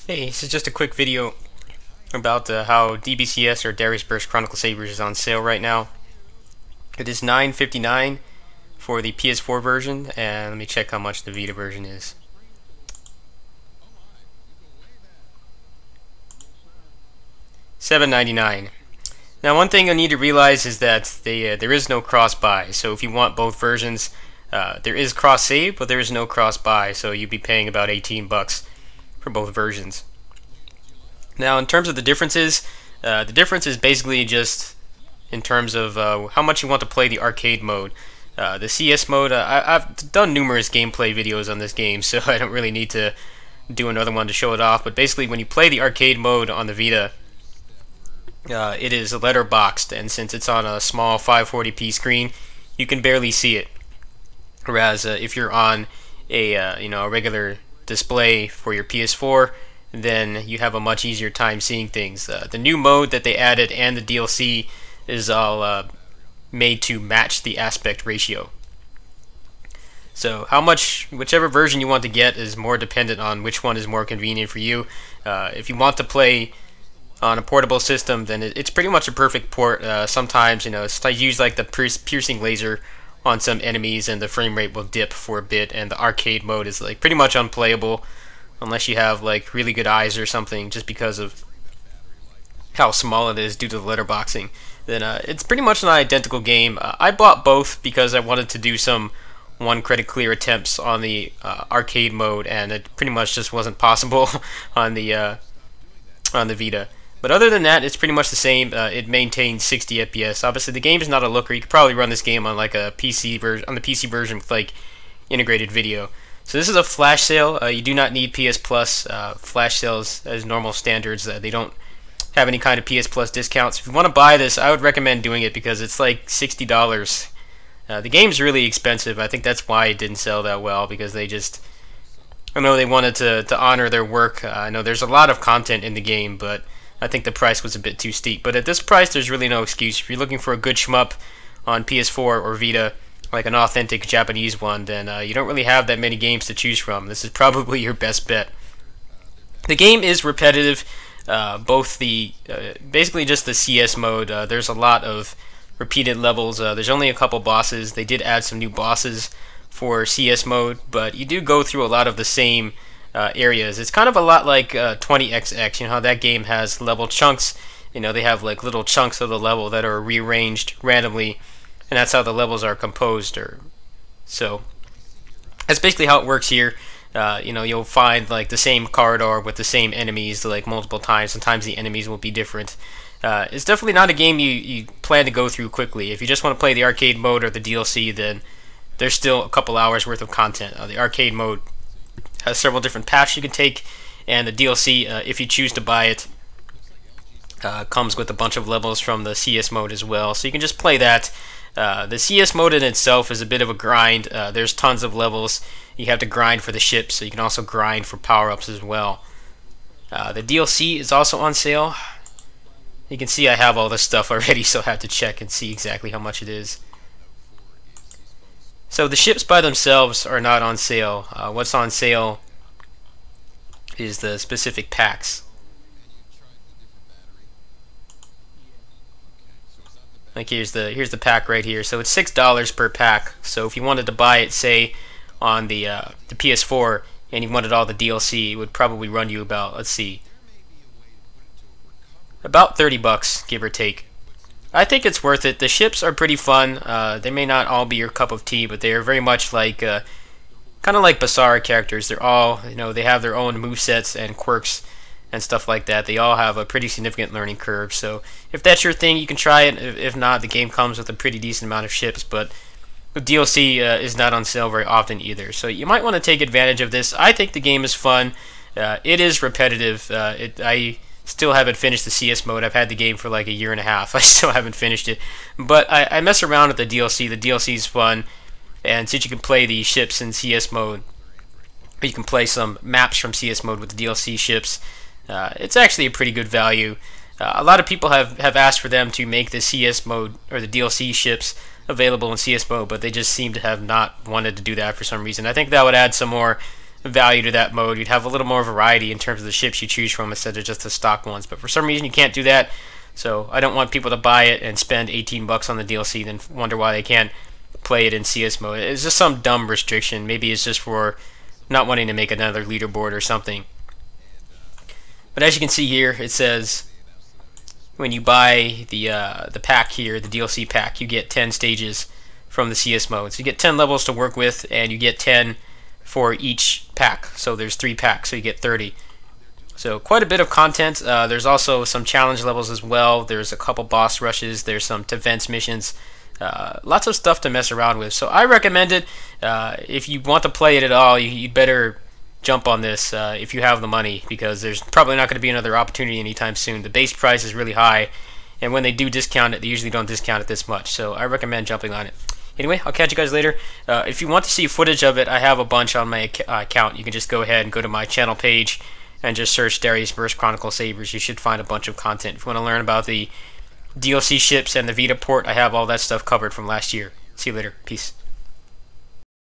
Hey, this is just a quick video about how DBCS or Dariusburst Chronicle Sabers is on sale right now. It is $9.59 for the PS4 version, and let me check how much the Vita version is. $7.99. Now, one thing you'll need to realize is that there is no cross-buy. So if you want both versions, there is cross-save, but there is no cross-buy. So you'd be paying about 18 bucks for both versions. Now, in terms of the difference is basically just in terms of how much you want to play the arcade mode. The CS mode, I've done numerous gameplay videos on this game, so I don't really need to do another one to show it off. But basically, when you play the arcade mode on the Vita, it is letterboxed, and since it's on a small 540p screen, you can barely see it. Whereas if you're on a a regular display for your PS4, then you have a much easier time seeing things. The new mode that they added and the DLC is all made to match the aspect ratio. So whichever version you want to get is more dependent on which one is more convenient for you. If you want to play on a portable system, then it's pretty much a perfect port. Sometimes, I use like the piercing laser on some enemies and the frame rate will dip for a bit, and the arcade mode is like pretty much unplayable unless you have like really good eyes or something, just because of how small it is due to the letterboxing. Then it's pretty much an identical game. I bought both because I wanted to do some one credit clear attempts on the arcade mode, and it pretty much just wasn't possible on the Vita. But other than that, it's pretty much the same. It maintains 60 FPS. Obviously, the game is not a looker. You could probably run this game on like a PC version, on the PC version with like integrated video. So this is a flash sale. You do not need PS Plus. Flash sales as normal standards. They don't have any kind of PS Plus discounts. If you want to buy this, I would recommend doing it because it's like $60. The game's really expensive. I think that's why it didn't sell that well, because I know they wanted to honor their work. I know there's a lot of content in the game, but I think the price was a bit too steep. But at this price, there's really no excuse. If you're looking for a good shmup on PS4 or Vita, like an authentic Japanese one, then you don't really have that many games to choose from. This is probably your best bet. The game is repetitive. Both basically just the CS mode. There's a lot of repeated levels. There's only a couple bosses. They did add some new bosses for CS mode, but you do go through a lot of the same areas. It's kind of a lot like 20XX. You know how that game has level chunks. They have like little chunks of the level that are rearranged randomly, and that's how the levels are composed. So that's basically how it works here. You'll find like the same corridor with the same enemies like multiple times. Sometimes the enemies will be different. It's definitely not a game you plan to go through quickly. If you just want to play the arcade mode or the DLC, then there's still a couple hours worth of content. The arcade mode has several different paths you can take, and the DLC, if you choose to buy it, comes with a bunch of levels from the CS mode as well. So you can just play that. The CS mode in itself is a bit of a grind. There's tons of levels. You have to grind for the ships, so you can also grind for power-ups as well. The DLC is also on sale. You can see I have all this stuff already, so I have to check and see exactly how much it is. So the ships by themselves are not on sale. What's on sale is the specific packs. Like here's the pack right here. So it's $6 per pack. So if you wanted to buy it, say on the PS4, and you wanted all the DLC, it would probably run you about, let's see, about 30 bucks, give or take. I think it's worth it. The ships are pretty fun. They may not all be your cup of tea, but they are very much like kind of like Basara characters. They're all, they have their own movesets and quirks and stuff like that. They all have a pretty significant learning curve. So if that's your thing, you can try it. If not, the game comes with a pretty decent amount of ships, but the DLC is not on sale very often either. So you might want to take advantage of this. I think the game is fun. It is repetitive. I still haven't finished the CS mode. I've had the game for like a year and a half. I still haven't finished it. But I mess around with the DLC. The DLC is fun. And since you can play the ships in CS mode, you can play some maps from CS mode with the DLC ships. It's actually a pretty good value. A lot of people have asked for them to make the CS mode or the DLC ships available in CS mode, but they just seem to have not wanted to do that for some reason. I think that would add some more value to that mode. You'd have a little more variety in terms of the ships you choose from instead of just the stock ones. But for some reason you can't do that, so I don't want people to buy it and spend 18 bucks on the DLC then wonder why they can't play it in CS mode. It's just some dumb restriction. Maybe it's just for not wanting to make another leaderboard or something. But as you can see here, it says when you buy the pack here, the DLC pack, you get 10 stages from the CS mode. So you get 10 levels to work with, and you get 10 for each pack. So there's 3 packs, so you get 30. So quite a bit of content. There's also some challenge levels as well. There's a couple boss rushes. There's some defense missions. Lots of stuff to mess around with. So I recommend it. If you want to play it at all, you'd better jump on this if you have the money, because there's probably not going to be another opportunity anytime soon. The base price is really high, and when they do discount it, they usually don't discount it this much. So I recommend jumping on it. Anyway, I'll catch you guys later. If you want to see footage of it, I have a bunch on my account. You can just go ahead and go to my channel page and just search Dariusburst Chronicle Sabers. You should find a bunch of content. If you want to learn about the DLC ships and the Vita port, I have all that stuff covered from last year. See you later. Peace.